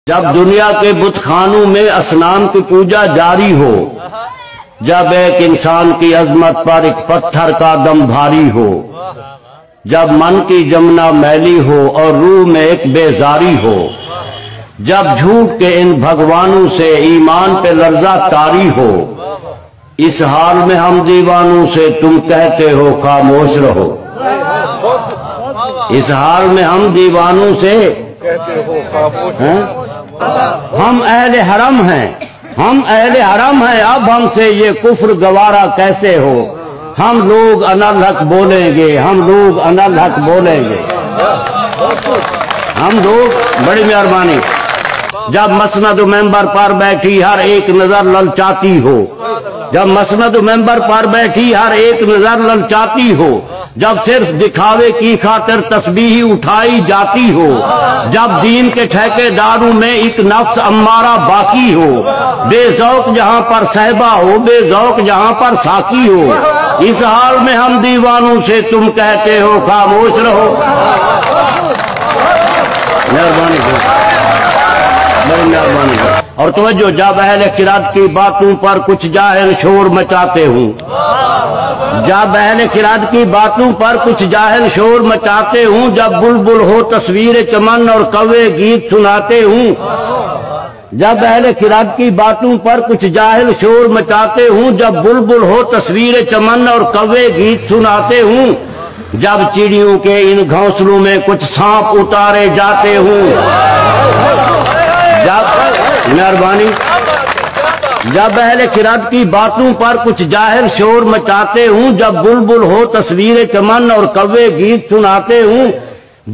جب دنیا کے بت خانوں میں اصنام کی پوجا جاری ہو، جب ایک انسان کی عظمت پر ایک پتھر کا دم بھاری ہو، جب من کی جمنا میلی ہو اور روح میں ایک بیزاری ہو، جب جھوٹ کے ان بھگوانوں سے ایمان پہ لرزہ طاری ہو، اس حال میں ہم دیوانوں سے تم کہتے ہو خاموش رہو۔ اس حال میں ہم دیوانوں سے ہم اہل حرم ہیں، ہم اہل حرم ہیں، اب ہم سے یہ کفر گوارا کیسے ہو؟ ہم لوگ انالحق بولیں گے، ہم لوگ انالحق بولیں گے، ہم لوگ۔ بڑی مہربانی۔ جب مسند ممبر پر بیٹھی ہر ایک نظر للچاتی ہو، جب مسند ممبر پر بیٹھی ہر ایک نظر للچاتی ہو، جب صرف دکھاوے کی خاطر تسبیح اٹھائی جاتی ہو، جب دین کے ٹھیکے داروں میں ایک نفس امارہ باقی ہو، بے ذوق جہاں پر صحبہ ہو، بے ذوق جہاں پر ساقی ہو، اس حال میں ہم دیوانوں سے تم کہتے ہو خاموش رہو۔ مہربانی بڑی مہربانی۔ اور توجہ، جب اہل خرد کی باتوں پر کچھ جاہل شور مچاتے ہوں، جب اہل خرد کی باتوں پر کچھ جاہل شور مچاتے ہوں، جب بلبل ہو تصویر چمن اور کوے گیت سناتے ہوں، جب اہل خرد کی باتوں پر کچھ جاہل شور مچاتے ہوں، جب بلبل ہو تصویر چمن اور کوے گیت سناتے ہوں، جب چڑیوں کے ان گھونسلوں میں کچھ سانپ اتارے جاتے ہوں، جب مہربانی جب اہل خرد کی باتوں پر کچھ جاہل شور مچاتے ہوں، جب بلبل ہو تصویر چمن اور کوے گیت سناتے ہوں،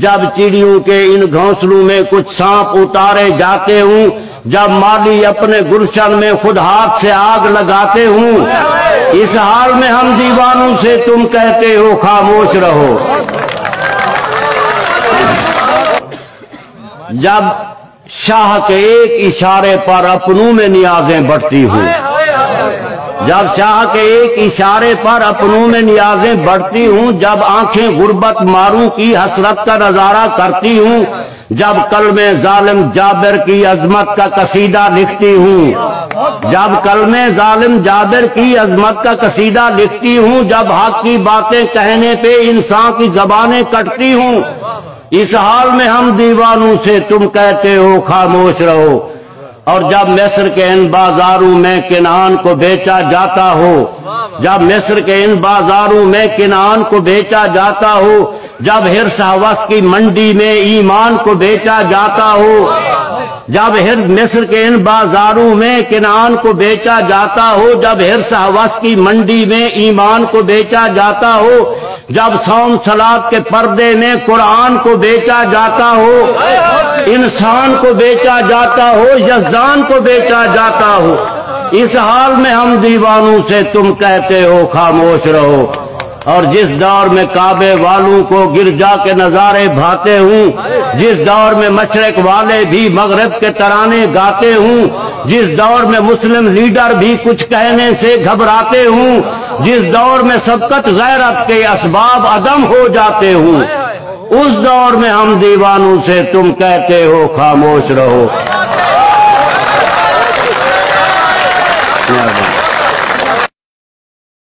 جب چڑیوں کے ان گھونسلوں میں کچھ سانپ اتارے جاتے ہوں، جب مالی اپنے گلشن میں خود ہاتھ سے آگ لگاتے ہوں، اس حال میں ہم دیوانوں سے تم کہتے ہو خاموش رہو۔ جب شاہ کے ایک اشارے پر اپنوں میں نیازیں بڑھتی ہوں، جب شاہ کے ایک اشارے پر اپنوں میں نیازیں بڑھتی ہوں، جب آنکھیں غربت ماروں کی حسرت کا نظارہ کرتی ہوں، جب کلمے ظالم جابر کی عظمت کا قصیدہ لکھتی ہوں، جب کلمے ظالم جابر کی عظمت کا قصیدہ لکھتی ہوں، جب حق کی باتیں کہنے پہ انسان کی زبانیں کٹتی ہوں، اس حال میں ہم دیوانوں سے تم کہتے ہو خاموش رہو۔ اور جب مصر کے ان بازاروں میں کنعان کو بیچا جاتا ہو، جب مصر کے ان بازاروں میں کنعان کو بیچا جاتا ہو، جب حرص ہوس کی منڈی میں ایمان کو بیچا جاتا ہو، جب مصر کے ان بازاروں میں کنعان کو بیچا جاتا ہو، جب حرص ہوس کی منڈی میں ایمان کو بیچا جاتا ہو، جب صوم صلات کے پردے میں قرآن کو بیچا جاتا ہو، انسان کو بیچا جاتا ہو، یزدان کو بیچا جاتا ہو، اس حال میں ہم دیوانوں سے تم کہتے ہو خاموش رہو۔ اور جس دور میں کعبے والوں کو گرجا کے نظارے بھاتے ہوں، جس دور میں مشرق والے بھی مغرب کے ترانے گاتے ہوں، جس دور میں مسلم لیڈر بھی کچھ کہنے سے گھبراتے ہوں، جس دور میں سبقت غیرت کے اسباب عدم ہو جاتے ہوں، اس دور میں ہم دیوانوں سے تم کہتے ہو خاموش رہو۔